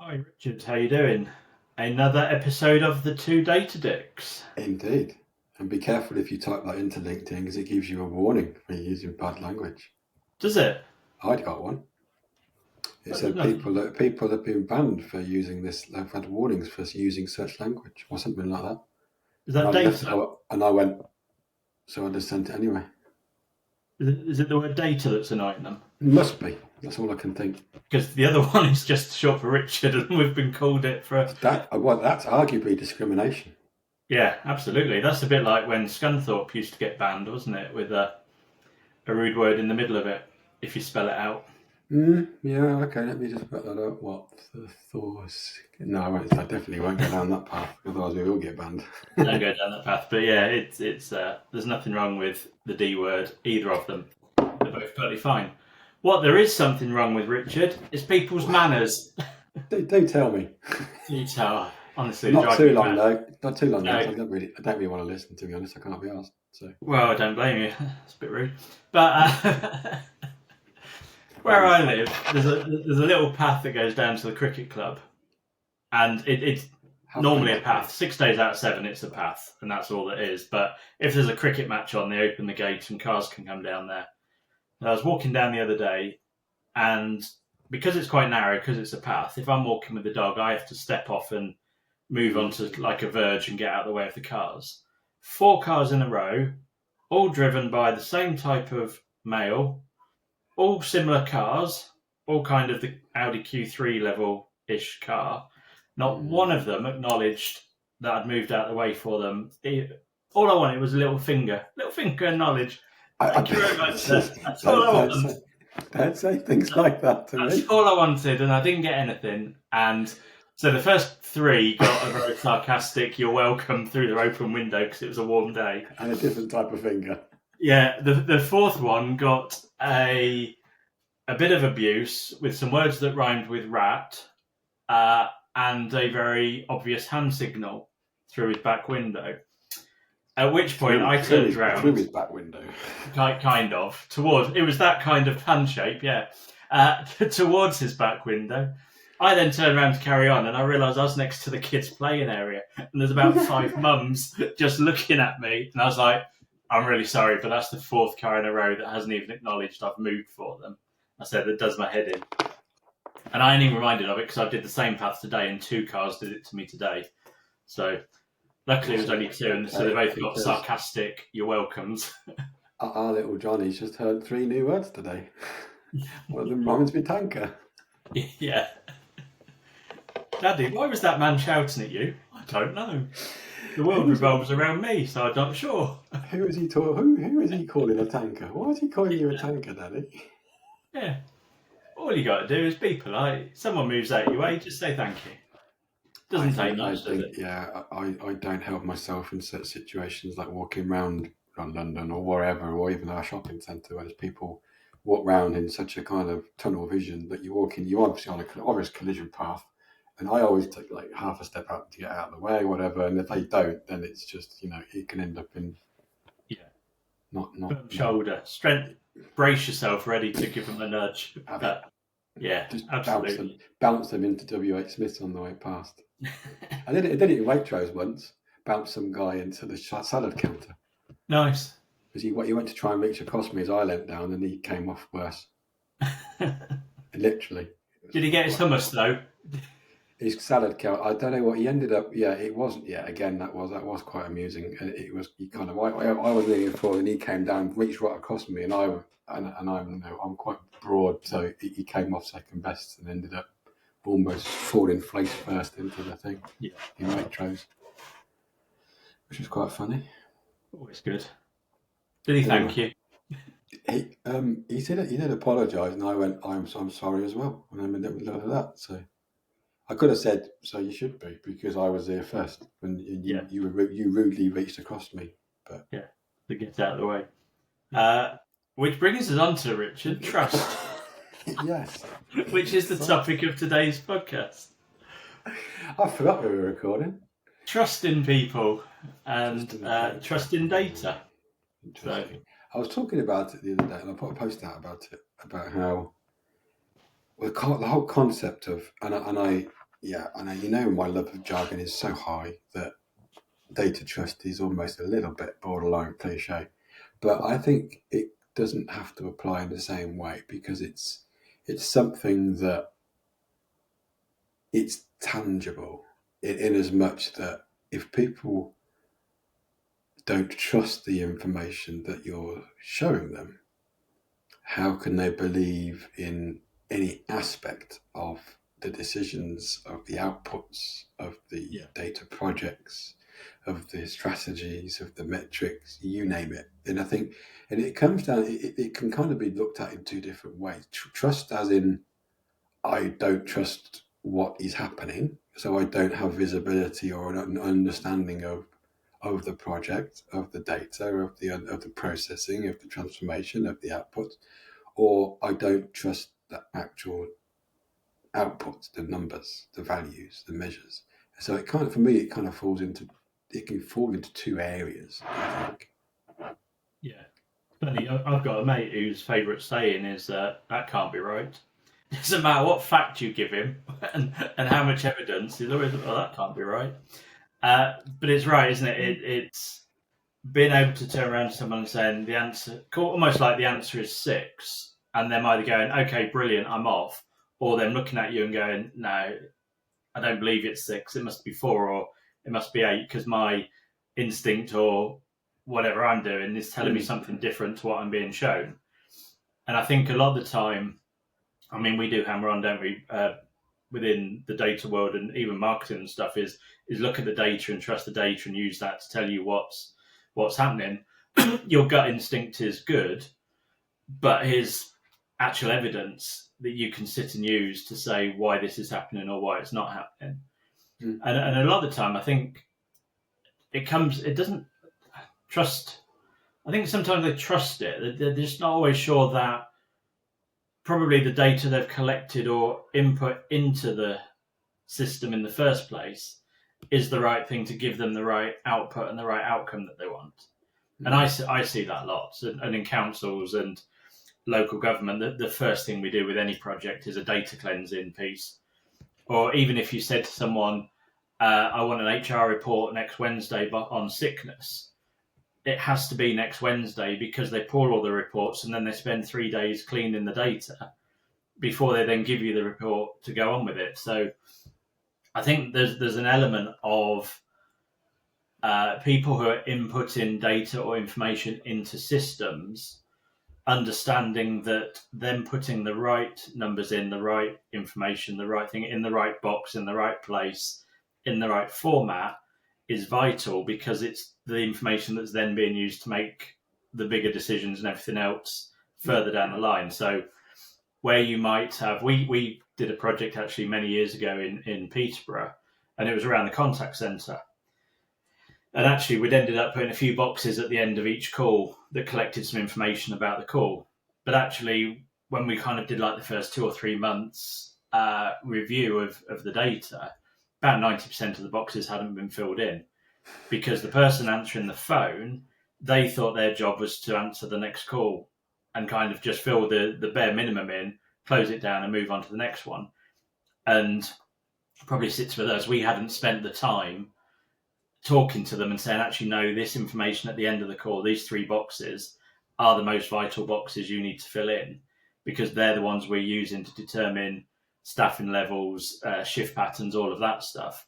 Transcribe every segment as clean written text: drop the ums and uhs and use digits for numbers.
Hi Richard, how you doing? Another episode of the Two Data Dicks. Indeed. And be careful if you type that into LinkedIn because it gives you a warning for using bad language. Does it? I'd got one. It There's said nothing. people have been banned for using this. They've had warnings for using such language or something like that. Is And that I left. data? And I went. So I just sent it anyway. Is it the word data that's annoying them? It must be. That's all I can think. Because the other one is just short for Richard, and we've been called it for. That's arguably discrimination. Yeah, absolutely. That's a bit like when Scunthorpe used to get banned, wasn't it? With a rude word in the middle of it, if you spell it out. Yeah. Okay. Let me just put that up. What the Thors? No, I won't. I definitely won't go down that path. Otherwise, we will get banned. Don't go down that path. But yeah, it's there's nothing wrong with the D word, either of them. They're both perfectly fine. What there is something wrong with, Richard, is people's manners. Do tell me. You tell, honestly, Not drive too me long mad. though. Not too long though. No, I don't really want to listen. To be honest, I can't be asked. So well, I don't blame you. It's a bit rude, but where I live, there's a little path that goes down to the cricket club, and it's have normally a fun. path. 6 days out of 7, it's a path, and that's all it is. But if there's a cricket match on, they open the gates and cars can come down there. And I was walking down the other day, and because it's quite narrow, because it's a path, if I'm walking with the dog, I have to step off and move onto like a verge and get out of the way of the cars. 4 cars in a row, all driven by the same type of male, all similar cars, all kind of the Audi Q3 level-ish car. Not one of them acknowledged that I'd moved out of the way for them. All I wanted was a little finger acknowledge. Thank you very much, sir. That's all I wanted. Don't say things like that to That's me. all I wanted, and I didn't get anything. And so the first 3 got a very sarcastic "You're welcome" through their open window because it was a warm day. And a different type of finger. Yeah, the fourth one got a bit of abuse with some words that rhymed with rat, and a very obvious hand signal through his back window. At which point I turned around. Through his back window. Kind of. It was that kind of hand shape, yeah. Towards his back window. I then turned around to carry on, and I realised I was next to the kids' playing area, and there's about 5 mums just looking at me, and I was like, I'm really sorry, but that's the 4th car in a row that hasn't even acknowledged I've moved for them. I said, that does my head in. And I only reminded of it because I did the same path today, and 2 cars did it to me today. So luckily it was only 2, and so they both got sarcastic "you're welcomes." Our little Johnny's just heard 3 new words today. One of them rhymes with tanker. Yeah. Daddy, why was that man shouting at you? I don't know. The world revolves around me, so I'm not sure. Who is he who is he calling a tanker? Why is he calling you a tanker, Daddy? Yeah. All you got to do is be polite. Someone moves out your way, just say thank you. Doesn't take much, does it? Yeah, I don't help myself in such situations like walking around London or wherever, or even our shopping centre where there's people walk round in such a kind of tunnel vision that you're obviously on an obvious collision path. And I always take like half a step out to get out of the way, whatever. And if they don't, then it's just, it can end up in not firm shoulder, strength. Brace yourself, ready to give them a nudge. Yeah, just absolutely. Bounce them into WH Smiths on the way past. I did it in Waitrose once. Bounced some guy into the salad counter. Nice. Because he went to try and reach across me as I leant down, and he came off worse. Literally. Did he get his hummus though? His salad counter. I don't know what he ended up. Yeah, it wasn't. Yeah, again, that was quite amusing. It was. He kind of. I was leaning forward, and he came down, reached right across me, and I'm quite broad, so he came off second best and ended up almost falling face first into the thing. Yeah. In Waitrose, which was quite funny. Always good. Did he thank you? He did apologise, and I went, I'm sorry as well. And I'm in the middle of that, so I could have said, so you should be, because I was there first, and you rudely reached across me. But yeah, to get out of the way. Which brings us on to Richard, trust. Yes. Which is the topic of today's podcast. I forgot we were recording. Trust in people and trust in data. Interesting. So, I was talking about it the other day, and I put a post out about it, about how the whole concept of, and I Yeah, I know. My love of jargon is so high that data trust is almost a little bit borderline cliche, but I think it doesn't have to apply in the same way because it's something that it's tangible in as much that if people don't trust the information that you're showing them, how can they believe in any aspect of the decisions, of the outputs, of the data projects, of the strategies, of the metrics, you name it? And I think, and it comes down, it can kind of be looked at in two different ways. Trust, as in, I don't trust what is happening, so I don't have visibility or an understanding of the project, of the data, of the processing, of the transformation, of the output, or I don't trust the actual outputs, the numbers, the values, the measures. So it kind of, for me, it kind of it can fall into two areas, I think. Yeah. Funny, I've got a mate whose favourite saying is that can't be right. It doesn't matter what fact you give him and how much evidence, he's always, oh, that can't be right. But it's right, isn't it? It's being able to turn around to someone and saying the answer, almost like the answer is 6, and them either going, okay, brilliant, I'm off, or them looking at you and going, no, I don't believe it's 6, it must be 4, or it must be 8, because my instinct or whatever I'm doing is telling me something different to what I'm being shown. And I think a lot of the time, I mean, we do hammer on, don't we, within the data world and even marketing and stuff, is look at the data and trust the data and use that to tell you what's happening. Your gut instinct is good, but here's actual evidence that you can sit and use to say why this is happening or why it's not happening. And a lot of the time, I think it doesn't trust. I think sometimes they trust it. They're just not always sure that probably the data they've collected or input into the system in the first place is the right thing to give them the right output and the right outcome that they want. And I see that lots. And in councils and local government, the first thing we do with any project is a data cleansing piece. Or even if you said to someone, I want an HR report next Wednesday on sickness, it has to be next Wednesday because they pull all the reports and then they spend 3 days cleaning the data before they then give you the report to go on with it. So I think there's an element of people who are inputting data or information into systems, understanding that them putting the right numbers in, the right information, the right thing in the right box, in the right place, in the right format is vital because it's the information that's then being used to make the bigger decisions and everything else further down the line. So where you might have, we did a project actually many years ago in Peterborough, and it was around the contact centre. And actually, we'd ended up putting a few boxes at the end of each call that collected some information about the call. But actually, when we kind of did like the first 2 or 3 months review of the data, about 90% of the boxes hadn't been filled in because the person answering the phone, they thought their job was to answer the next call and kind of just fill the bare minimum in, close it down and move on to the next one. And probably sits with us. We hadn't spent the time talking to them and saying, actually, no, this information at the end of the call, these 3 boxes are the most vital boxes you need to fill in because they're the ones we're using to determine staffing levels, shift patterns, all of that stuff.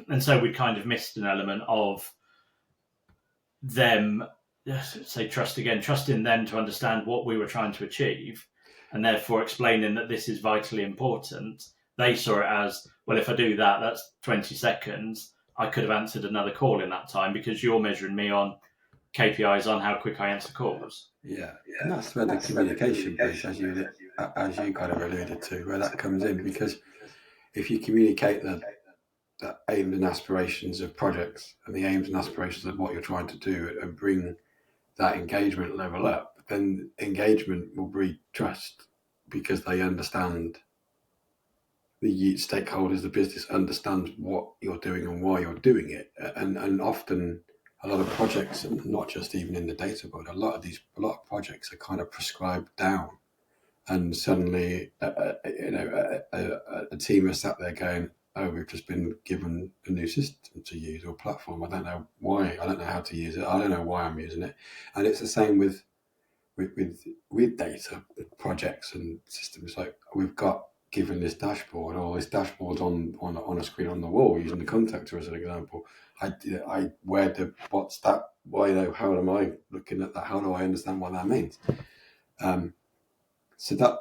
And so we kind of missed an element of them, say, trusting them to understand what we were trying to achieve and therefore explaining that this is vitally important. They saw it as, well, if I do that, that's 20 seconds. I could have answered another call in that time because you're measuring me on KPIs on how quick I answer calls. Yeah, and that's where the communication piece, as you kind of alluded to, where that comes in. Because if you communicate the aims and aspirations of projects and the aims and aspirations of what you're trying to do and bring that engagement level up, then engagement will breed trust because they understand, the stakeholders, the business understands what you're doing and why you're doing it. And often a lot of projects, not just even in the data world, a lot of projects are kind of prescribed down. And suddenly, a team is sat there going, oh, we've just been given a new system to use or platform. I don't know why. I don't know how to use it. I don't know why I'm using it. And it's the same with data projects and systems. Like we've got given this dashboard, or this dashboard on a screen on the wall, using the contactor as an example. What's that? Why? How am I looking at that? How do I understand what that means? So that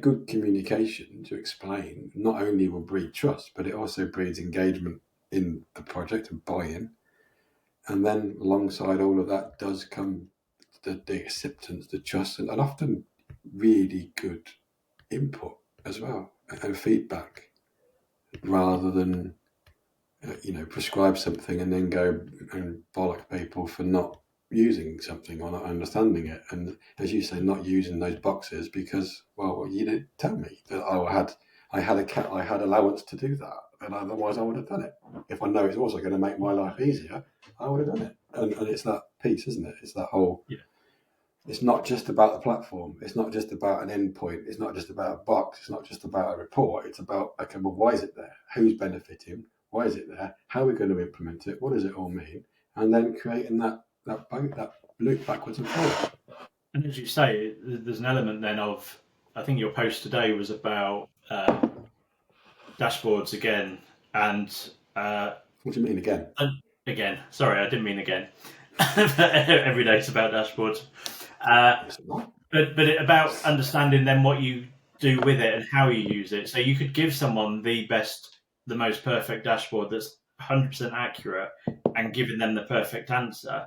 good communication to explain not only will breed trust, but it also breeds engagement in the project and buy-in. And then alongside all of that does come the acceptance, the trust, and often really good input as well, and feedback, rather than prescribe something and then go and bollock people for not using something or not understanding it. And as you say, not using those boxes because, well, you didn't tell me that I had allowance to do that, and otherwise I would have done it. If I know it's also going to make my life easier, I would have done it. And it's that piece, isn't it? It's that whole. Yeah. It's not just about the platform. It's not just about an endpoint. It's not just about a box. It's not just about a report. It's about, okay, well, why is it there? Who's benefiting? Why is it there? How are we going to implement it? What does it all mean? And then creating that loop backwards and forward. And as you say, there's an element then of, I think your post today was about dashboards again. And what do you mean again? Again, sorry, I didn't mean again. Every day it's about dashboards. But about understanding then what you do with it and how you use it. So you could give someone the most perfect dashboard that's 100% accurate and giving them the perfect answer.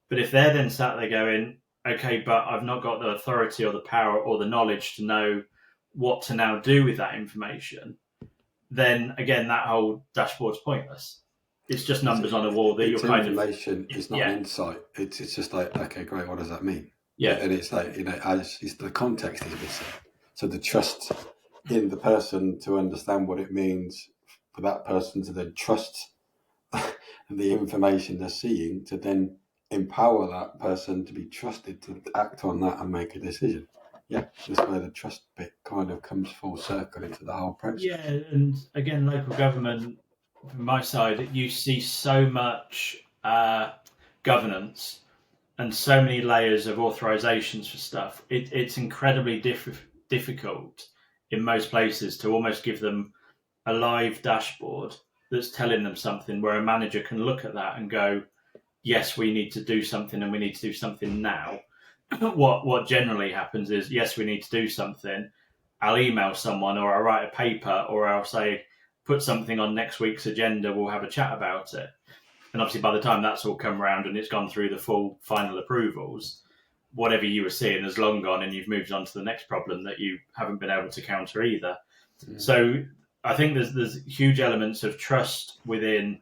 But if they're then sat there going, okay, but I've not got the authority or the power or the knowledge to know what to now do with that information, then again, that whole dashboard's pointless. It's just numbers on a wall that you're kind of... information. It's not an insight. It's just like, okay, great, what does that mean? Yeah. And it's like, the context is missing. So the trust in the person to understand what it means for that person to then trust the information they're seeing, to then empower that person to be trusted to act on that and make a decision. Yeah, that's where the trust bit kind of comes full circle into the whole process. Yeah, and again, local government, from my side, you see so much governance and so many layers of authorizations for stuff. It's incredibly difficult in most places to almost give them a live dashboard that's telling them something, where a manager can look at that and go, yes, we need to do something and we need to do something now. What generally happens is, yes, we need to do something. I'll email someone, or I'll write a paper, or I'll say, put something on next week's agenda, we'll have a chat about it. And obviously by the time that's all come around and it's gone through the full final approvals, whatever you were seeing has long gone and you've moved on to the next problem that you haven't been able to counter either. Mm. So I think there's huge elements of trust within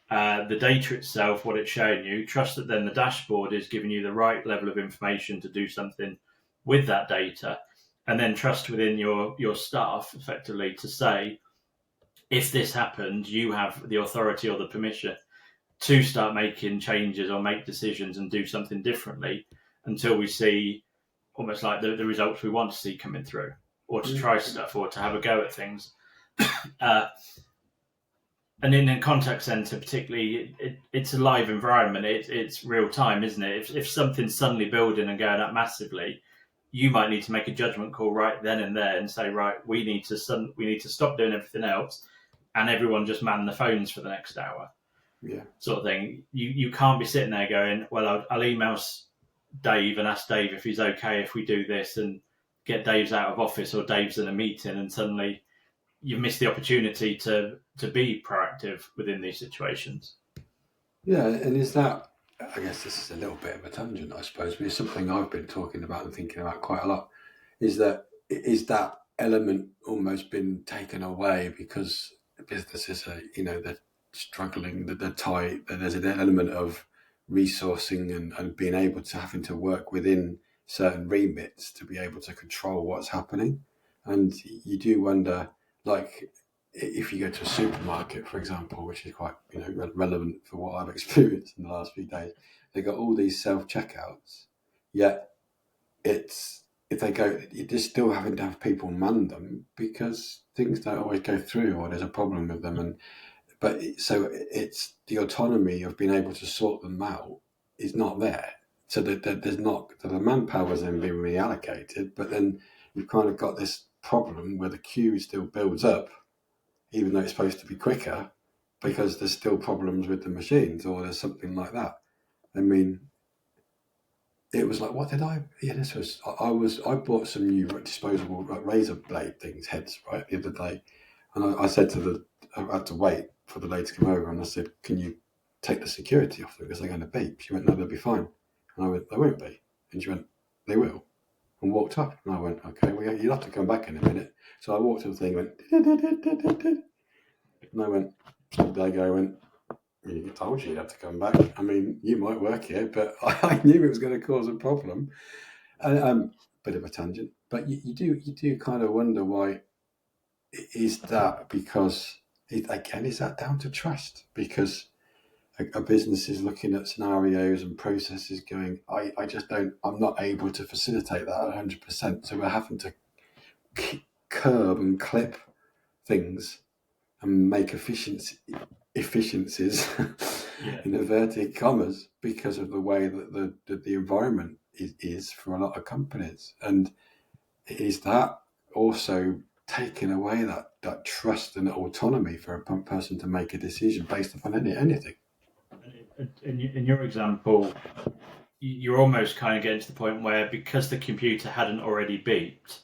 the data itself, what it's showing you, trust that then the dashboard is giving you the right level of information to do something with that data, and then trust within your staff effectively to say, if this happened, you have the authority or the permission to start making changes or make decisions and do something differently until we see almost like the results we want to see coming through, or to try stuff or to have a go at things. And in a contact center, particularly, it's a live environment. It's real time, isn't it? If something's suddenly building and going up massively, you might need to make a judgment call right then and there and say, right, we need to stop doing everything else, and everyone just man the phones for the next hour. Yeah, sort of thing. You can't be sitting there going, well, I'll email Dave and ask Dave if he's okay if we do this, and get Dave's out of office or Dave's in a meeting, and suddenly you've missed the opportunity to be proactive within these situations. Yeah, and is that, I guess this is a little bit of a tangent, I suppose, but it's something I've been talking about and thinking about quite a lot, is that element almost been taken away because businesses are, they're struggling, they're tight, there's an element of resourcing and being able to having to work within certain remits to be able to control what's happening. And you do wonder, like, if you go to a supermarket, for example, which is quite relevant for what I've experienced in the last few days, they got all these self-checkouts, yet it's if they go, you're just still having to have people man them because things don't always go through, or there's a problem with them. So it's the autonomy of being able to sort them out is not there. So that there's not, so the manpower has then been reallocated, but then you've kind of got this problem where the queue still builds up, even though it's supposed to be quicker, because there's still problems with the machines, or there's something like that. I mean, it was like, what did I? Yeah, this was. I bought some new disposable razor blade things, heads, right, the other day, and I said I had to wait for the lady to come over, and I said, "Can you take the security off them because they're going to beep?" She went, "No, they'll be fine." And I went, "They won't be." And she went, "They will." And walked up, and I went, "Okay, well, you'll have to come back in a minute." So I walked to the thing, went, and I went, there I go, went. You told you had to come back. I mean, you might work here, but I knew it was going to cause a problem. Bit of a tangent, but you do kind of wonder why. Is that because again, is that down to trust? Because a business is looking at scenarios and processes, going, I just don't. I'm not able to facilitate that 100%. So we're having to curb and clip things and make efficiencies in inverted commas because of the way that the environment is for a lot of companies. And is that also taking away that trust and autonomy for a person to make a decision based upon anything? In your example, you're almost kind of getting to the point where, because the computer hadn't already beeped,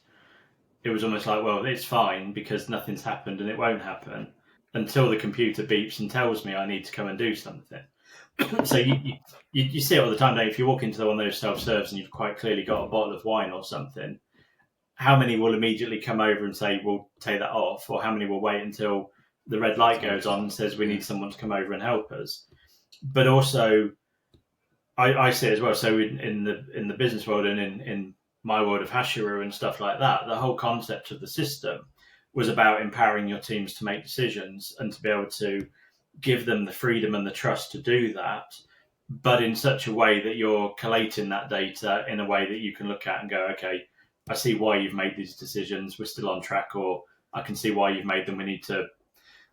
it was almost like, well, it's fine because nothing's happened and it won't happen until the computer beeps and tells me I need to come and do something. So you see it all the time, Dave. If you walk into one of those self-serves and you've quite clearly got a bottle of wine or something, how many will immediately come over and say, we'll take that off? Or how many will wait until the red light goes on and says we need someone to come over and help us? But also, I see it as well. So in the business world and in my world of Hashiru and stuff like that, the whole concept of the system was about empowering your teams to make decisions and to be able to give them the freedom and the trust to do that, but in such a way that you're collating that data in a way that you can look at and go, okay, I see why you've made these decisions. We're still on track, or I can see why you've made them. We need to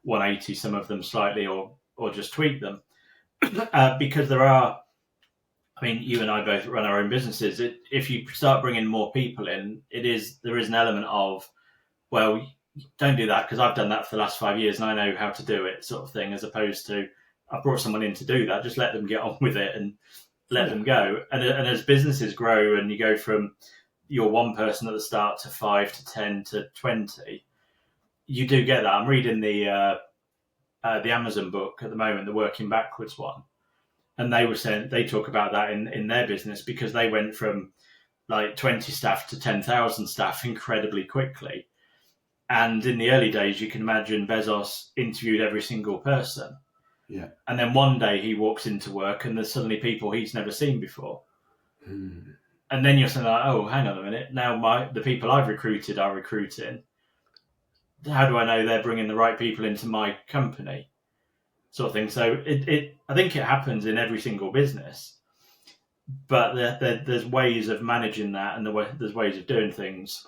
180 some of them slightly, or just tweak them. Because there are, I mean, you and I both run our own businesses. If you start bringing more people in, there is an element of, well, don't do that because I've done that for the last 5 years and I know how to do it, sort of thing, as opposed to, I brought someone in to do that. Just let them get on with it and let them go. And as businesses grow and you go from your one person at the start to 5 to 10 to 20, you do get that. I'm reading the Amazon book at the moment, the Working Backwards one, and they were saying, they talk about that in their business because they went from like 20 staff to 10,000 staff incredibly quickly. And in the early days, you can imagine Bezos interviewed every single person. Yeah. And then one day he walks into work and there's suddenly people he's never seen before. Mm. And then you're saying, like, oh, hang on a minute. Now the people I've recruited are recruiting. How do I know they're bringing the right people into my company? Sort of thing. So I think it happens in every single business. But there's ways of managing that, and there's ways of doing things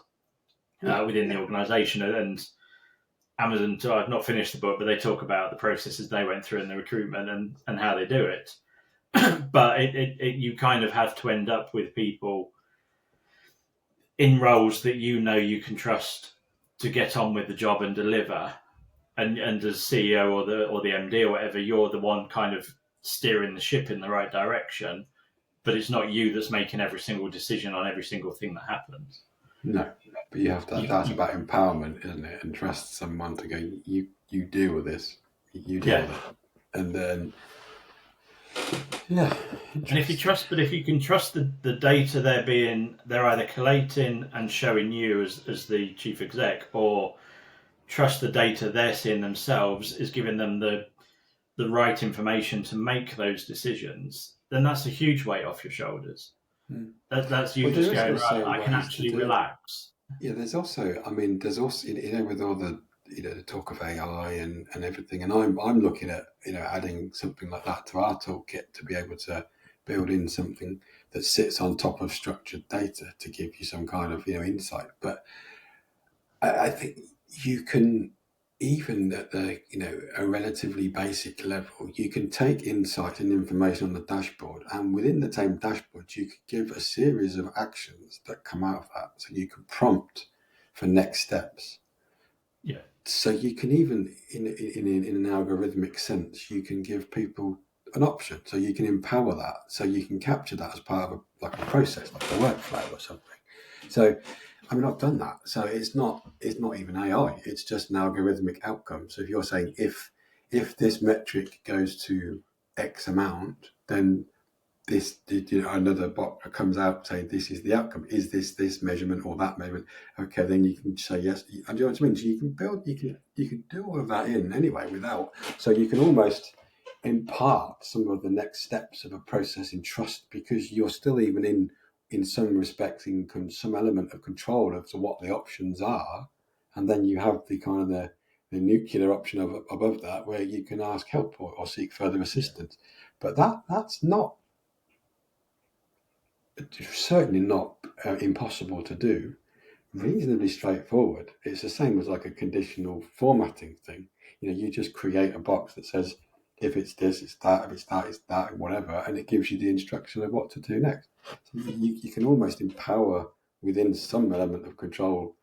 within the organisation. And Amazon, so I've not finished the book, but they talk about the processes they went through in the recruitment and how they do it. But you kind of have to end up with people in roles that you know you can trust to get on with the job and deliver. And as CEO or the MD or whatever, you're the one kind of steering the ship in the right direction. But it's not you that's making every single decision on every single thing that happens. No, but you have to. That's about empowerment, isn't it? And trust someone to go. You deal with this. You deal with it, and then And if you can trust the data they're either collating and showing you as the chief exec, or trust the data they're seeing themselves is giving them the right information to make those decisions, then that's a huge weight off your shoulders. That's you just going, right, I can actually relax. Yeah, there's also with all the the talk of AI and everything, and I'm looking at adding something like that to our toolkit to be able to build in something that sits on top of structured data to give you some kind of insight. But I think you can, even at the a relatively basic level, you can take insight and information on the dashboard, and within the same dashboard you could give a series of actions that come out of that, so you can prompt for next steps. Yeah. So you can even in an algorithmic sense, you can give people an option, so you can empower that, so you can capture that as part of a process, like a workflow or something. So I mean, I've done that. So it's not even AI. It's just an algorithmic outcome. So if you're saying if this metric goes to X amount, then this another bot comes out saying this is the outcome. Is this measurement or that measurement? Okay, then you can say yes. And do you know what I mean? So you can build, you can do all of that in anyway without. So you can almost impart some of the next steps of a process in trust, because you're still even in some respects in some element of control as to what the options are, and then you have the kind of the nuclear option above that, where you can ask help or seek further assistance. But that's not certainly not impossible to do. Reasonably straightforward. It's the same as like a conditional formatting thing. You just create a box that says if it's this, it's that, if it's that, it's that, whatever, and it gives you the instruction of what to do next. So you can almost empower within some element of control,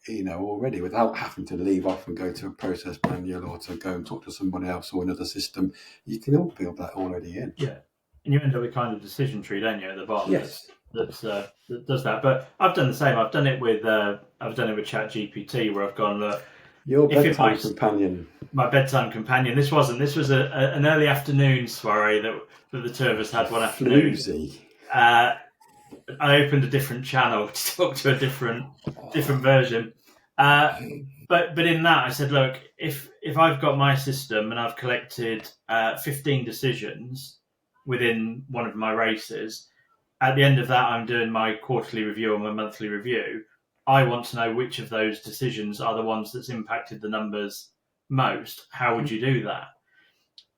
already, without having to leave off and go to a process manual or to go and talk to somebody else or another system. You can all build that already in. Yeah, and you end up with kind of decision tree, don't you, at the bottom? Yes. That does that. But I've done the same. I've done it with ChatGPT, where I've gone, look, your bedtime companion. My bedtime companion. This was an early afternoon soiree that the two of us had one afternoon. Floozy. I opened a different channel to talk to a different version. But in that, I said, look, if I've got my system and I've collected 15 decisions within one of my races, at the end of that, I'm doing my quarterly review or my monthly review. I want to know which of those decisions are the ones that's impacted the numbers most. How would you do that?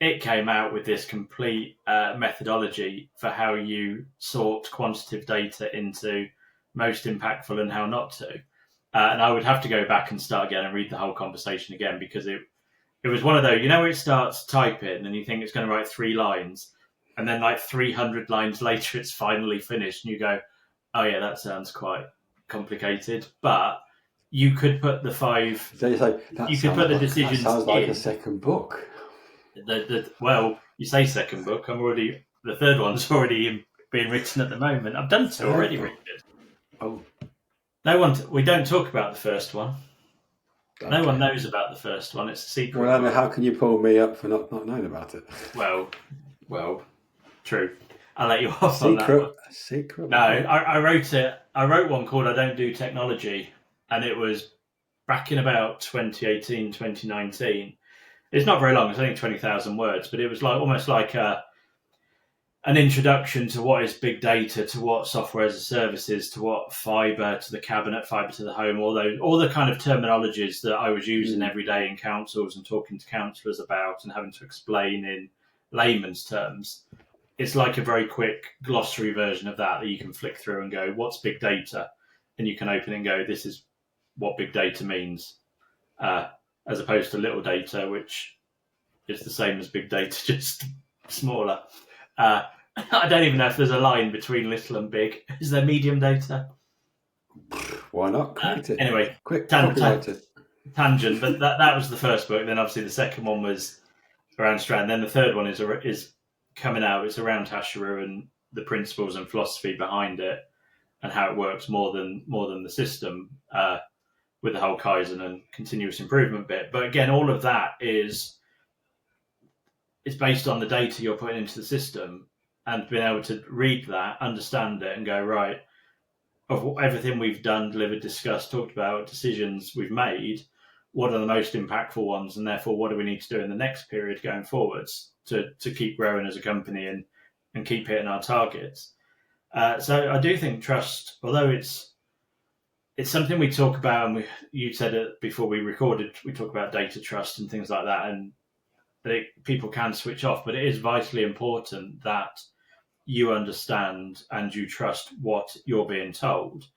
It came out with this complete methodology for how you sort quantitative data into most impactful and how not to. And I would have to go back and start again and read the whole conversation again, because it was one of those, where it starts typing and you think it's going to write 3 lines, and then like 300 lines later it's finally finished, and you go, oh yeah, that sounds quite complicated. But you could put the 5. So you say you could put the decisions. That sounds like in. A second book. Well, you say second book. The third one's already being written at the moment. I've done 2 already, Richard. Oh. We don't talk about the first one. Okay. No one knows about the first one. It's a secret. Well, how can you pull me up for not knowing about it? Well, true. I'll let you off on that one. Secret? No, I wrote it. I wrote one called I Don't Do Technology, and it was back in about 2018, 2019. It's not very long. It's only 20,000 words, but it was almost like an introduction to what is big data, to what software as a service is, to what fibre to the cabinet, fibre to the home, all the kind of terminologies that I was using every day in councils and talking to councillors about and having to explain in layman's terms. It's like a very quick glossary version of that you can flick through and go, what's big data? And you can open it and go, this is what big data means, as opposed to little data, which is the same as big data, just smaller. I don't even know if there's a line between little and big. Is there medium data? Why not? Anyway, quick tangent. But that was the first book. Then obviously the second one was around Strand. Then the third one is coming out. It's around Hashiru and the principles and philosophy behind it, and how it works more than the system, with the whole Kaizen and continuous improvement bit. But again, all of that is based on the data you're putting into the system, and being able to read that, understand it, and go, right, of everything we've done, delivered, discussed, talked about, decisions we've made, what are the most impactful ones, and therefore what do we need to do in the next period going forwards to keep growing as a company and keep hitting our targets. So I do think trust, although it's something we talk about, and you said it before we recorded, we talk about data trust and things like that, and people can switch off, but it is vitally important that you understand and you trust what you're being told.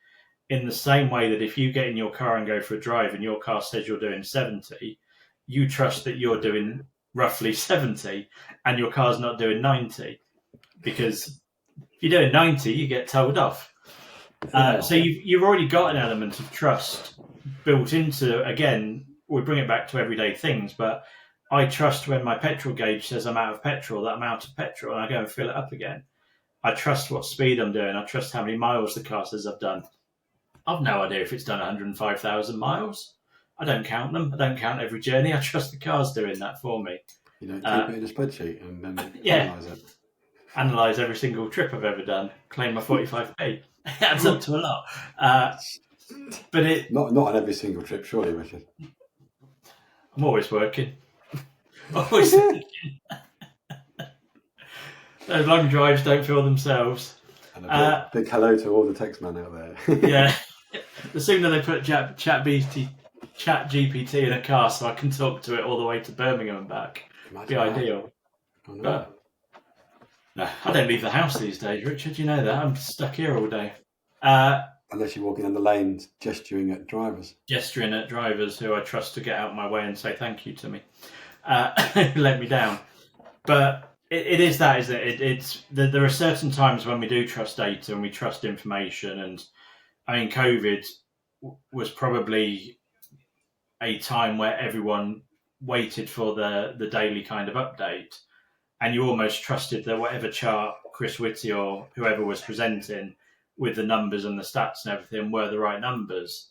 In the same way that if you get in your car and go for a drive and your car says you're doing 70, you trust that you're doing roughly 70 and your car's not doing 90. Because if you're doing 90, you get told off. So you've already got an element of trust built into, again, we bring it back to everyday things, but I trust when my petrol gauge says I'm out of petrol, that I'm out of petrol, and I go and fill it up again. I trust what speed I'm doing. I trust how many miles the car says I've done. I've no idea if it's done 105,000 miles. I don't count them. I don't count every journey. I trust the car's doing that for me. You don't keep it in a spreadsheet and then analyse it. Analyse every single trip I've ever done. Claim my 45p. It adds up to a lot. But it not on every single trip, surely, Richard. I'm always working. Always thinking. Those long drives don't fill themselves. And a big hello to all the text men out there. Yeah. The sooner they put Chat GPT in a car so I can talk to it all the way to Birmingham and back, it'd be ideal. But no, I don't leave the house these days, Richard. You know that. I'm stuck here all day. Unless you're walking down the lanes gesturing at drivers. Gesturing at drivers who I trust to get out of my way and say thank you to me. Let me down. But it is that, isn't it? There are certain times when we do trust data and we trust information. And I mean, COVID was probably a time where everyone waited for the daily kind of update. And you almost trusted that whatever chart Chris Whitty or whoever was presenting with the numbers and the stats and everything were the right numbers.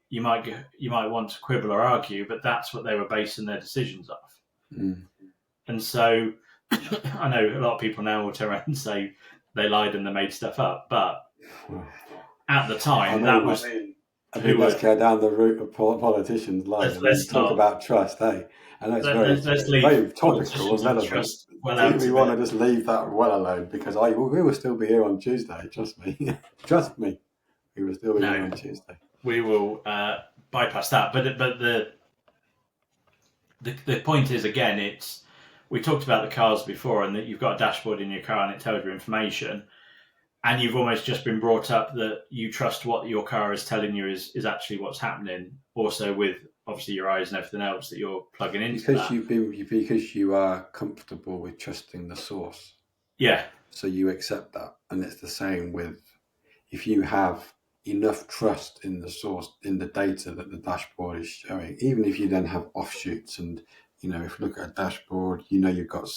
You might want to quibble or argue, but that's what they were basing their decisions off. Mm. And so I know a lot of people now will turn around and say they lied and they made stuff up, but at the time that was. I think let's go down the route of politicians lying and talk about trust, hey? I know it's very topical and relevant. We want to just leave that well alone because we will still be here on Tuesday. Trust me. Trust me. We will still be here on Tuesday. We will bypass that. But the point is, again, we talked about the cars before and that you've got a dashboard in your car and it tells you information. And you've almost just been brought up that you trust what your car is telling you is actually what's happening. Also with obviously your eyes and everything else that you're plugging into. Because you are comfortable with trusting the source. Yeah. So you accept that. And it's the same with if you have enough trust in the source, in the data that the dashboard is showing, even if you then have offshoots and, if you look at a dashboard, you've got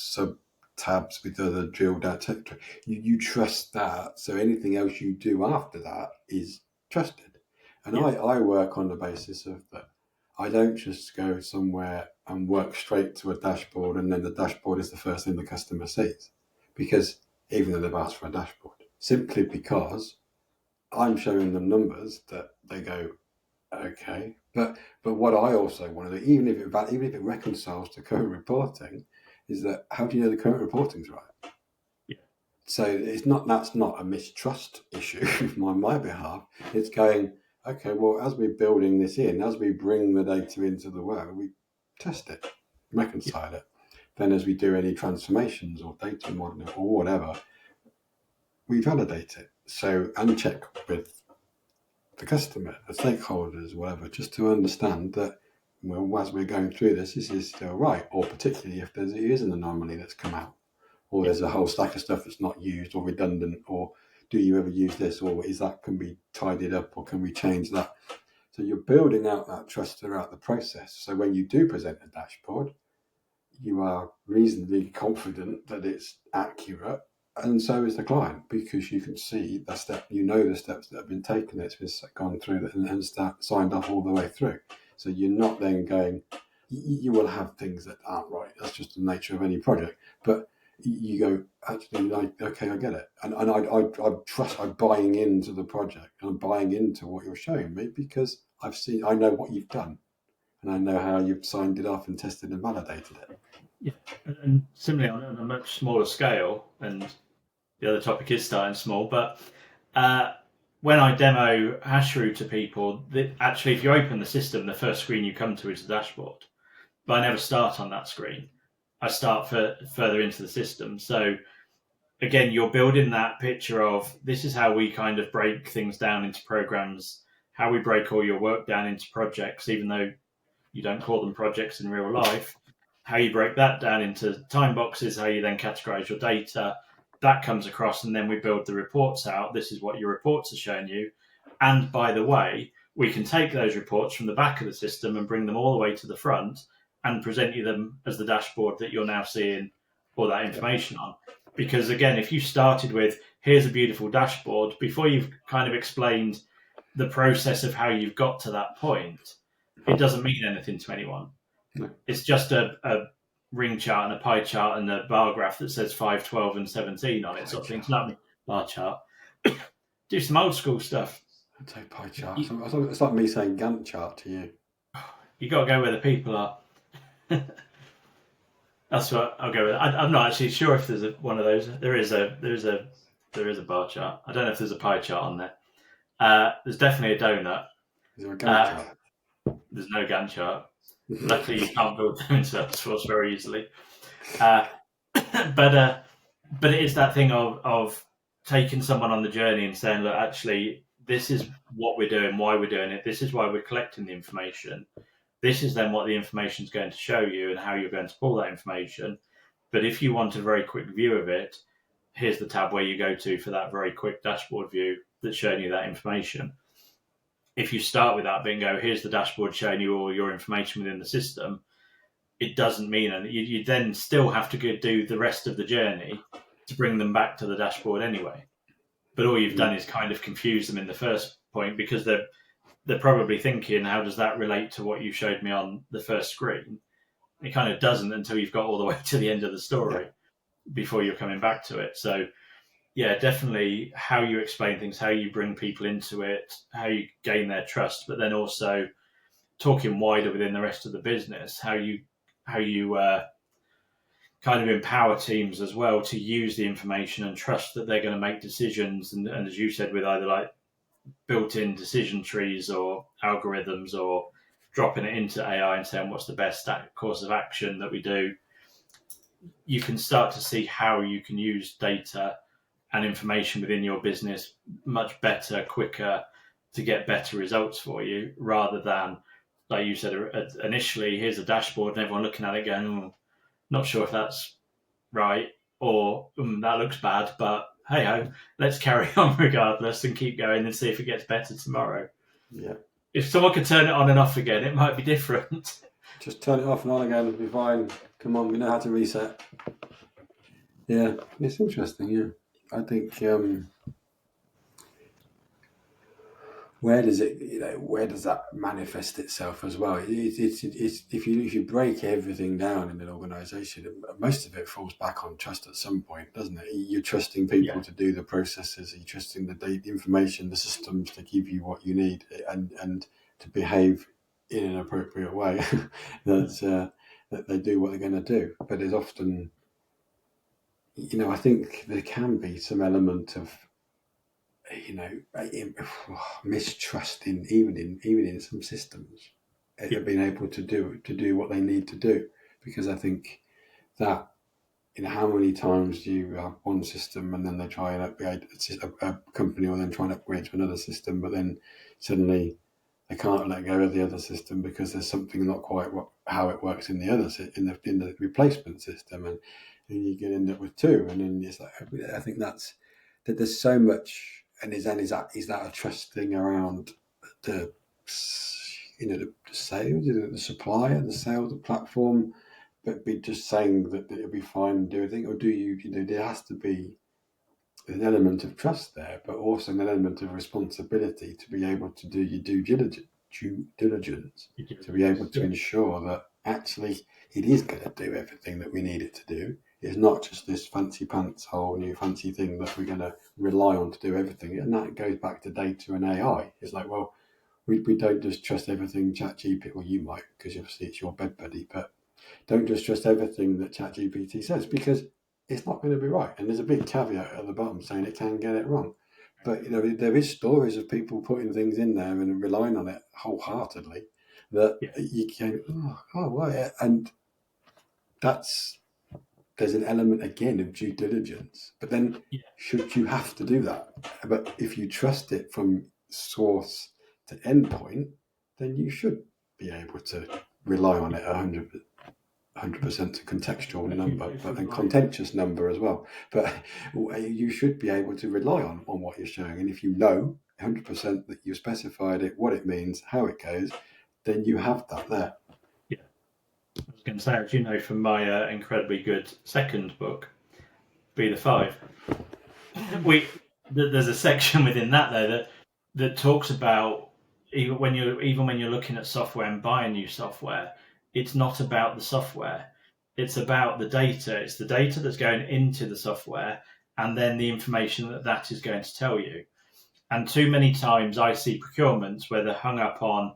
tabs with other drilled out texture. You trust that, so anything else you do after that is trusted. And I work on the basis of that. I don't just go somewhere and work straight to a dashboard and then the dashboard is the first thing the customer sees, because even though they've asked for a dashboard, simply because I'm showing them numbers that they go, okay. But what I also want to do, even if it reconciles to current reporting, is that how do you know the current reporting's right? Yeah. So that's not a mistrust issue on my behalf. It's going, okay, well, as we're building this in, as we bring the data into the world, we test it, reconcile it. Then as we do any transformations or data modeling or whatever, we validate it. So, and check with the customer, the stakeholders, whatever, just to understand that, well, as we're going through this is still right, or particularly if there is an anomaly that's come out, or there's a whole stack of stuff that's not used or redundant, or do you ever use this, or can be tidied up, or can we change that? So you're building out that trust throughout the process. So when you do present a dashboard, you are reasonably confident that it's accurate, and so is the client, because you can see the steps that have been taken, it's been gone through and signed off all the way through. So you're not then going, you will have things that aren't right. That's just the nature of any project. But you go, actually, okay, I get it. And I'm buying into the project and I'm buying into what you're showing me because I know what you've done and I know how you've signed it off and tested and validated it. Yeah, and similarly on a much smaller scale, and the other topic is starting small, but when I demo Hashroot to people, actually, if you open the system, the first screen you come to is the dashboard. But I never start on that screen. I start further into the system. So again, you're building that picture of this is how we kind of break things down into programs, how we break all your work down into projects, even though you don't call them projects in real life, how you break that down into time boxes, how you then categorize your data, that comes across, and then we build the reports out. This is what your reports are showing you. And by the way, we can take those reports from the back of the system and bring them all the way to the front and present you them as the dashboard that you're now seeing all that information on. Because again, if you started with, here's a beautiful dashboard, before you've kind of explained the process of how you've got to that point, it doesn't mean anything to anyone. No. It's just a ring chart and a pie chart and a bar graph that says 5, 12 and 17 on it. Sort of thing. It's not a bar chart. Do some old school stuff. I'd say pie chart. It's like me saying Gantt chart to you. You got to go where the people are. That's what I'll go with. I'm not actually sure if there's one of those. There is a bar chart. I don't know if there's a pie chart on there. There's definitely a donut. Is there a Gantt chart? There's no Gantt chart. Luckily, you can't build them in Salesforce very easily. But it is that thing of taking someone on the journey and saying, look, actually, this is what we're doing, why we're doing it. This is why we're collecting the information. This is then what the information is going to show you and how you're going to pull that information. But if you want a very quick view of it, here's the tab where you go to for that very quick dashboard view that's showing you that information. If you start with that bit and go, here's the dashboard showing you all your information within the system, it doesn't mean anything. You then still have to go do the rest of the journey to bring them back to the dashboard anyway. But all you've done is kind of confuse them in the first point, because they're probably thinking, how does that relate to what you showed me on the first screen? It kind of doesn't until you've got all the way to the end of the story before you're coming back to it. So yeah, definitely how you explain things, how you bring people into it, how you gain their trust, but then also talking wider within the rest of the business, how you kind of empower teams as well to use the information and trust that they're going to make decisions. And as you said, with either like built-in decision trees or algorithms, or dropping it into AI and saying what's the best course of action that we do, you can start to see how you can use data and information within your business much better, quicker, to get better results for you, rather than, like you said initially, here's a dashboard and everyone looking at it going, not sure if that's right, or that looks bad, but hey ho, let's carry on regardless and keep going and see if it gets better tomorrow. Yeah. If someone could turn it on and off again, it might be different. Just turn it off and on again, it'll be fine. Come on, we know how to reset. Yeah, it's interesting, yeah. I think where does that manifest itself as well? It's if you break everything down in an organisation, most of it falls back on trust at some point, doesn't it? You're trusting people to do the processes, you're trusting the information, the systems to give you what you need, and to behave in an appropriate way that they do what they're going to do. But there's often, I think there can be some element of mistrust even in some systems, being able to do what they need to do, because I think that how many times do you have one system and then they try and upgrade a company, or then try and upgrade to another system, but then suddenly they can't let go of the other system because there's something not quite how it works in the other in the replacement system, and you can end up with two, and then it's like, I think that there's so much. And is that a trust thing around the sales, the supplier, the sales, the platform, but be just saying that it'll be fine and do everything, or do there has to be an element of trust there, but also an element of responsibility to be able to do your due diligence, to be able to ensure that actually it is going to do everything that we need it to do. It's not just this fancy pants whole new fancy thing that we're going to rely on to do everything. And that goes back to data and AI. It's like, well, we don't just trust everything ChatGPT, well, you might, because obviously it's your bed buddy, but don't just trust everything that ChatGPT says, because it's not going to be right. And there's a big caveat at the bottom saying it can get it wrong. But, there is stories of people putting things in there and relying on it wholeheartedly that you can, right. And that's there's an element again of due diligence. But then, should you have to do that? But if you trust it from source to endpoint, then you should be able to rely on it 100% to contextual number, but then contentious number as well. But you should be able to rely on what you're showing. And if you know 100% that you specified it, what it means, how it goes, then you have that there. Yeah. I was going to say, as you know from my incredibly good second book, Be the Five, there's a section within that there that talks about even when you're looking at software and buying new software, it's not about the software. It's about the data. It's the data that's going into the software and then the information that is going to tell you. And too many times I see procurements where they're hung up on,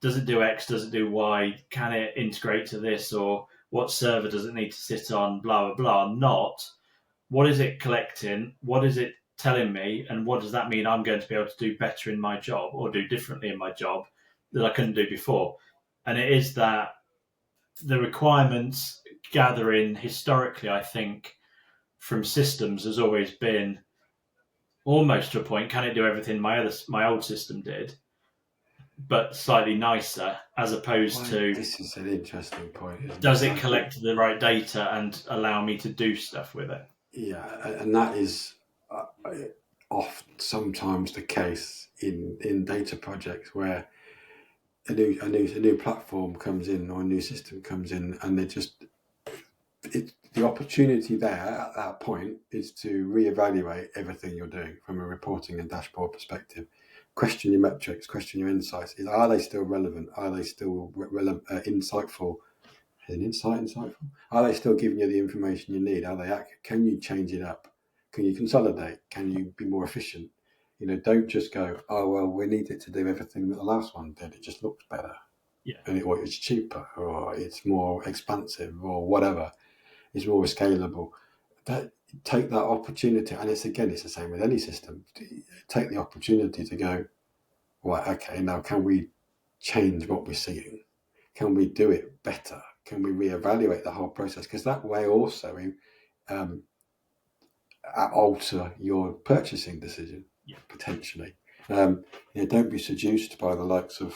does it do X, does it do Y, can it integrate to this, or what server does it need to sit on, blah, blah, blah. Not, what is it collecting, what is it telling me, and what does that mean I'm going to be able to do better in my job or do differently in my job that I couldn't do before. And it is that the requirements gathering historically, I think, from systems has always been almost to a point, can it do everything my old system did, but slightly nicer, as opposed to... This is an interesting point. Does it collect the right data and allow me to do stuff with it? Yeah, and that is often sometimes the case in data projects where a new platform comes in or a new system comes in, and the opportunity there at that point is to reevaluate everything you're doing from a reporting and dashboard perspective. Question your metrics, question your insights. Are they still relevant? Are they still insightful? Is an insight insightful? Are they still giving you the information you need? Are they accurate? Can you change it up? Can you consolidate? Can you be more efficient? Don't just go, oh, well, we need it to do everything that the last one did. It just looks better. Yeah. Or it's cheaper, or it's more expansive, or whatever. It's more scalable. Take that opportunity, and it's the same with any system. Take the opportunity to go, right, okay, now can we change what we're seeing? Can we do it better? Can we reevaluate the whole process? Because that way also alter your purchasing decision, potentially. Don't be seduced by the likes of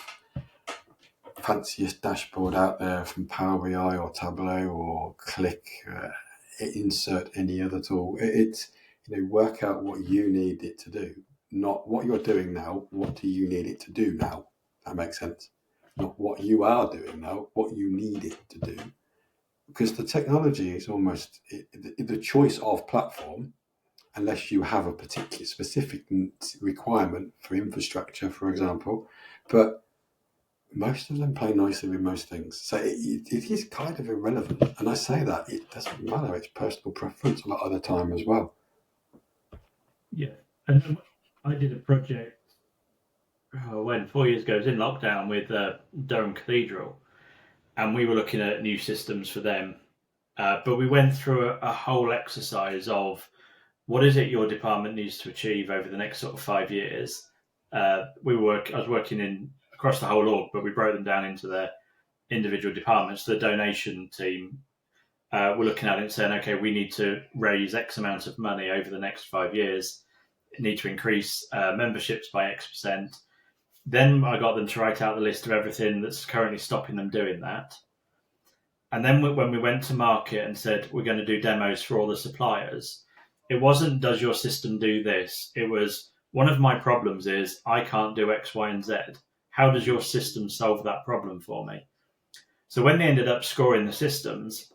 fanciest dashboard out there from Power BI or Tableau or Click, insert any other tool. It's, work out what you need it to do, not what you're doing now. What do you need it to do now? That makes sense. Not what you are doing now, what you need it to do. Because the technology is almost the choice of platform, unless you have a particular specific requirement for infrastructure, for example. But most of them play nicely with most things. So it is kind of irrelevant. And I say that, it doesn't matter. It's personal preference a lot of the time as well. Yeah. And I did a project 4 years ago. It was in lockdown with Durham Cathedral. And we were looking at new systems for them. But we went through a whole exercise of what is it your department needs to achieve over the next sort of 5 years. I was working across the whole org, but we broke them down into their individual departments. The donation team were looking at it and saying, okay, we need to raise X amount of money over the next 5 years. Need to increase memberships by X%. Then I got them to write out the list of everything that's currently stopping them doing that. And then when we went to market and said, we're going to do demos for all the suppliers, it wasn't, does your system do this? It was, one of my problems is I can't do X, Y, and Z. How does your system solve that problem for me? So when they ended up scoring the systems,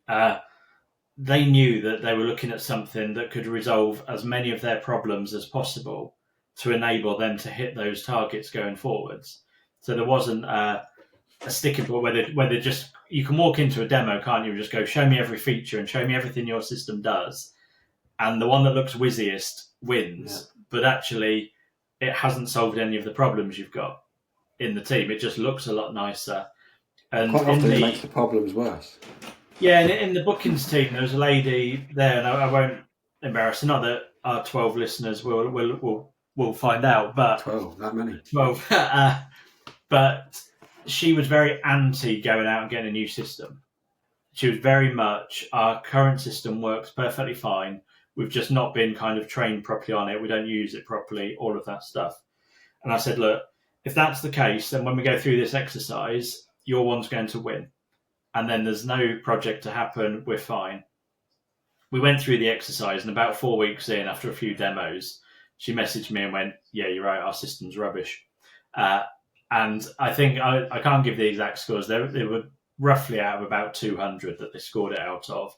they knew that they were looking at something that could resolve as many of their problems as possible to enable them to hit those targets going forwards. So there wasn't a sticking point where they just, you can walk into a demo, can't you, and just go, show me every feature and show me everything your system does. And the one that looks whizziest wins. Yeah. But actually, it hasn't solved any of the problems you've got in the team. It just looks a lot nicer. And quite often it makes the problems worse. Yeah, and in the bookings team, there was a lady there, and I won't embarrass her, not that our 12 listeners will find out, but 12, that many. 12. But she was very anti going out and getting a new system. she was very much, our current system works perfectly fine. We've just not been kind of trained properly on it. We don't use it properly, all of that stuff. And I said, look, if that's the case, then when we go through this exercise, your one's going to win. And then there's no project to happen. We're fine. We went through the exercise, and about 4 weeks in, after a few demos, she messaged me and went, yeah, you're right, our system's rubbish. And I think, I can't give the exact scores. They were roughly out of about 200 that they scored it out of.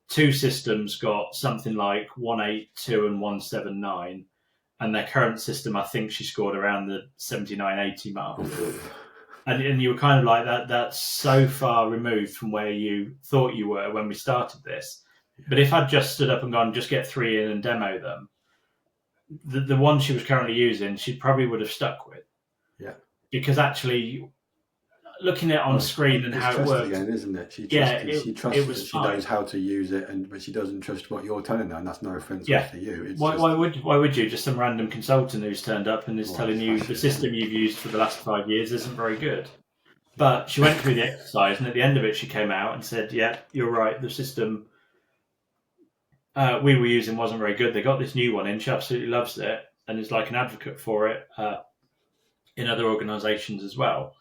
2 systems got something like 182 and 179. And their current system, I think she scored around the 79, 80 mark. And you were kind of like, that's so far removed from where you thought you were when we started this. But if I'd just stood up and gone, just get 3 in and demo them, the one she was currently using, she probably would have stuck with. Yeah. Because actually, looking at it on screen and how it works, again, isn't it? She trusts it. She knows how to use it, but she doesn't trust what you're telling her, and that's no offence to you. It's why would you? Just some random consultant who's turned up and is telling you the system you've used for the last 5 years isn't very good. But she went through the exercise, and at the end of it, she came out and said, "Yeah, you're right. The system we were using wasn't very good. They got this new one in. She absolutely loves it, and is like an advocate for it in other organisations as well."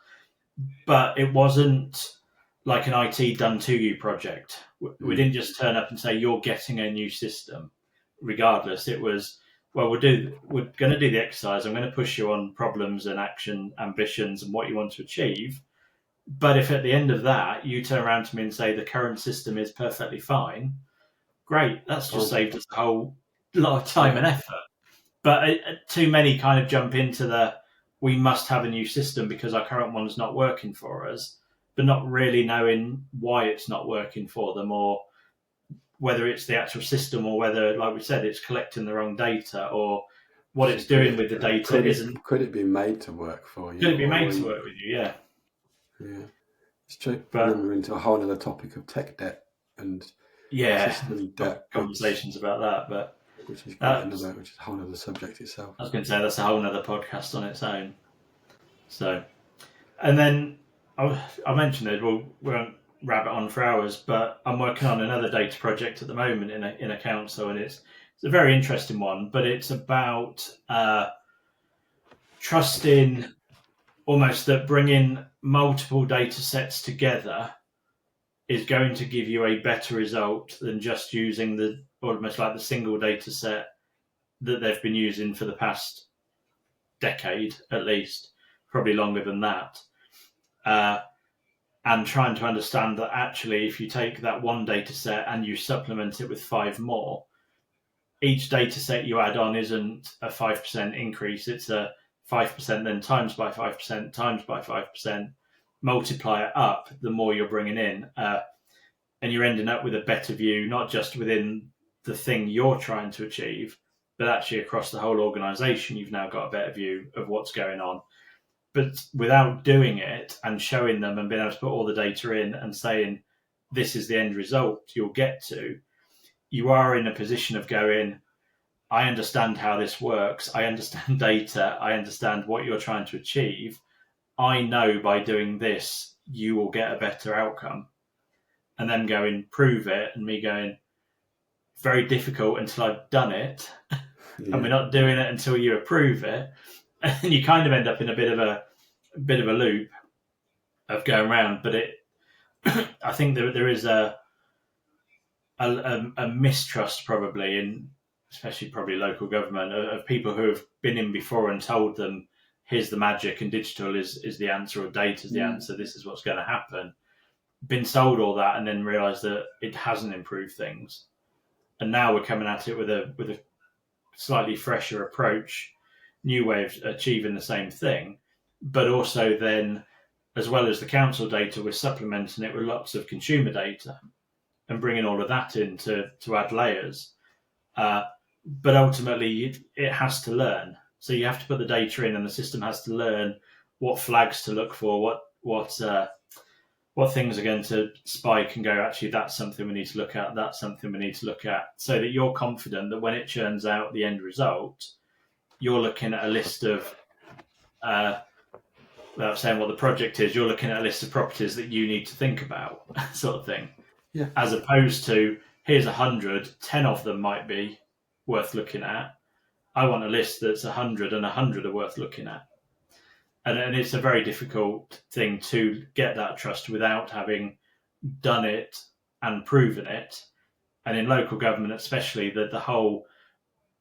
But it wasn't like an IT done to you project. We didn't just turn up and say, you're getting a new system. Regardless, it was, well, we're going to do the exercise. I'm going to push you on problems and action, ambitions, and what you want to achieve. But if at the end of that, you turn around to me and say the current system is perfectly fine, great. That's just saved us a whole lot of time and effort. But too many kind of jump into we must have a new system because our current one's not working for us, but not really knowing why it's not working for them, or whether it's the actual system, or whether, like we said, it's collecting the wrong data, or what it's doing with the data isn't. Could it be made to work for you? Could it be made to work with you? Yeah. Yeah, it's true. But then we're into a whole other topic of tech debt and system debt conversations about that, but. Which is a whole other subject itself. I was going to say that's a whole other podcast on its own. So, and then I mentioned it. We won't rabbit on for hours, but I'm working on another data project at the moment in a council, and it's a very interesting one. But it's about trusting, almost that bringing multiple data sets together is going to give you a better result than just using almost like the single data set that they've been using for the past decade, at least, probably longer than that. And trying to understand that actually, if you take that one data set and you supplement it with 5 more, each data set you add on isn't a 5% increase. It's a 5% then times by 5%, times by 5%, multiply it up the more you're bringing in. And you're ending up with a better view, not just within the thing you're trying to achieve, but actually across the whole organisation, you've now got a better view of what's going on. But without doing it and showing them and being able to put all the data in and saying, this is the end result you'll get to, you are in a position of going, I understand how this works. I understand data. I understand what you're trying to achieve. I know by doing this, you will get a better outcome. And then going, prove it, and me going, very difficult until I've done it. Yeah. And we're not doing it until you approve it. And you kind of end up in a bit of a loop of going around. But I think there is a mistrust probably in, especially probably local government, of people who have been in before and told them, here's the magic and digital is the answer, or data is the answer, this is what's going to happen. Been sold all that and then realised that it hasn't improved things. And now we're coming at it with a slightly fresher approach, new way of achieving the same thing, but also then, as well as the council data, we're supplementing it with lots of consumer data and bringing all of that in to add layers. But ultimately, it has to learn. So you have to put the data in, and the system has to learn what flags to look for, what things are going to spike and go, actually, that's something we need to look at, that's something we need to look at, so that you're confident that when it churns out the end result, you're looking at a list of, without saying what the project is, you're looking at a list of properties that you need to think about, sort of thing. Yeah. As opposed to, here's 100, 10 of them might be worth looking at. I want a list that's 100 and 100 are worth looking at. And it's a very difficult thing to get that trust without having done it and proven it. And in local government, especially, that the whole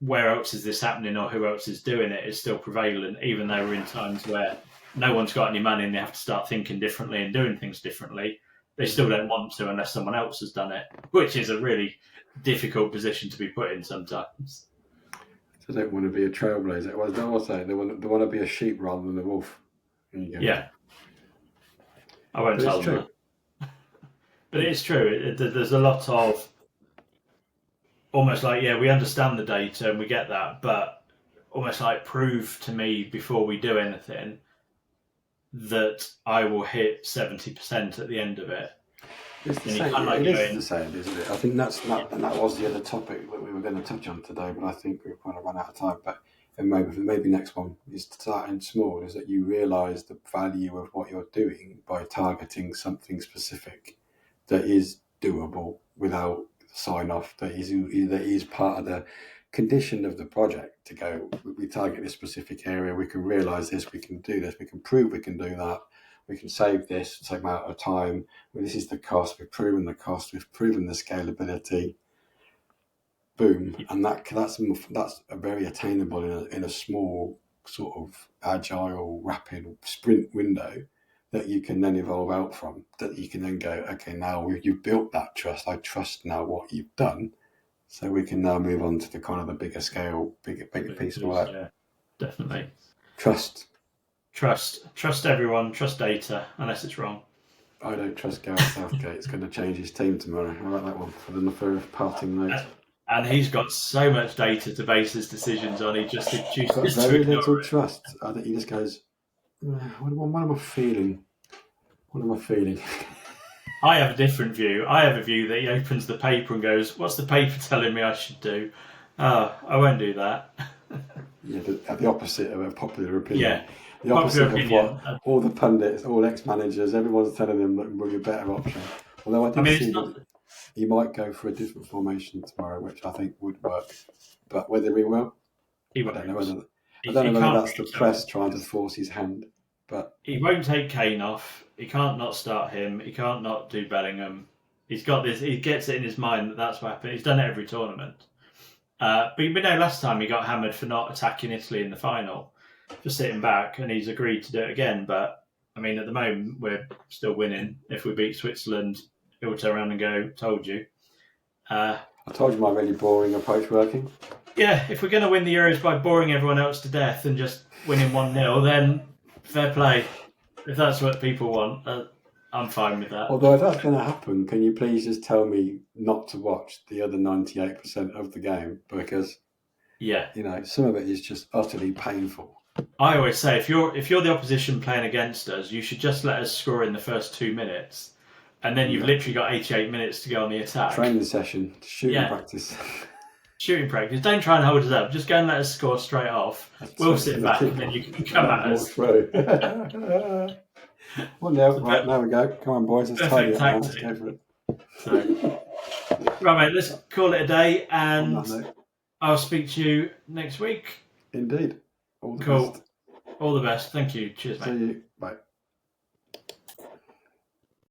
where else is this happening or who else is doing it is still prevalent, even though we're in times where no one's got any money and they have to start thinking differently and doing things differently. They still don't want to unless someone else has done it, which is a really difficult position to be put in sometimes. They don't want to be a trailblazer. Well, they want to be a sheep rather than a wolf. Yeah. I won't tell them that. But it is true. There's a lot of almost like, we understand the data and we get that, but almost like prove to me before we do anything that I will hit 70% at the end of it. It's the same. It is the same, isn't it? I think that was the other topic that we were going to touch on today, but I think we've kind of run out of time. But maybe next one is starting small, is that you realise the value of what you're doing by targeting something specific that is doable without sign off, that is part of the condition of the project to go, we target this specific area, we can realise this, we can do this, we can prove we can do that, we can save this amount of time, this is the cost, we've proven the cost, we've proven the scalability, boom. And that's a very attainable in a small sort of agile, rapid sprint window that you can then evolve out from, that you can then go, okay, now you've built that trust, I trust now what you've done, so we can now move on to the kind of the bigger scale, bigger piece of work. Yeah, definitely. Trust everyone, trust data, unless it's wrong. I don't trust Gareth Southgate. It's going to change his team tomorrow. I like that one for parting note. And he's got so much data to base his decisions on. He just chooses to very little trust. I think he just goes, what am I feeling? What am I feeling? I have a different view. I have a view that he opens the paper and goes, what's the paper telling me I should do? Oh, I won't do that. The opposite of a popular opinion. Yeah. The opposite of what all the pundits, all ex-managers, everyone's telling them that would be a better option. Although I did see that he might go for a different formation tomorrow, which I think would work. But whether he will, I don't know whether that's the press trying to force his hand. But he won't take Kane off. He can't not start him. He can't not do Bellingham. He's got this. He gets it in his mind that that's what happened. He's done it every tournament. But we know last time he got hammered for not attacking Italy in the final, for sitting back, and he's agreed to do it again. But I mean, at the moment we're still winning. If we beat Switzerland, he'll turn around and go, "Told you." I told you my really boring approach working. Yeah, if we're going to win the Euros by boring everyone else to death and just winning 1-0, then fair play. If that's what people want, I'm fine with that. Although if that's going to happen, can you please just tell me not to watch the other 98% of the game? Because, some of it is just utterly painful. I always say, if you're the opposition playing against us, you should just let us score in the first 2 minutes, and then you've literally got 88 minutes to go on the attack. Training session, shooting practice. Shooting practice. Don't try and hold us up. Just go and let us score straight off. We'll sit back and then you can come at us. Well, right, there we go. Come on, boys. Let's tidy it now. Let's go for it. So, right, mate, let's call it a day, and I'll speak to you next week. Indeed. All the best. All the best. Thank you. Cheers, mate. See you.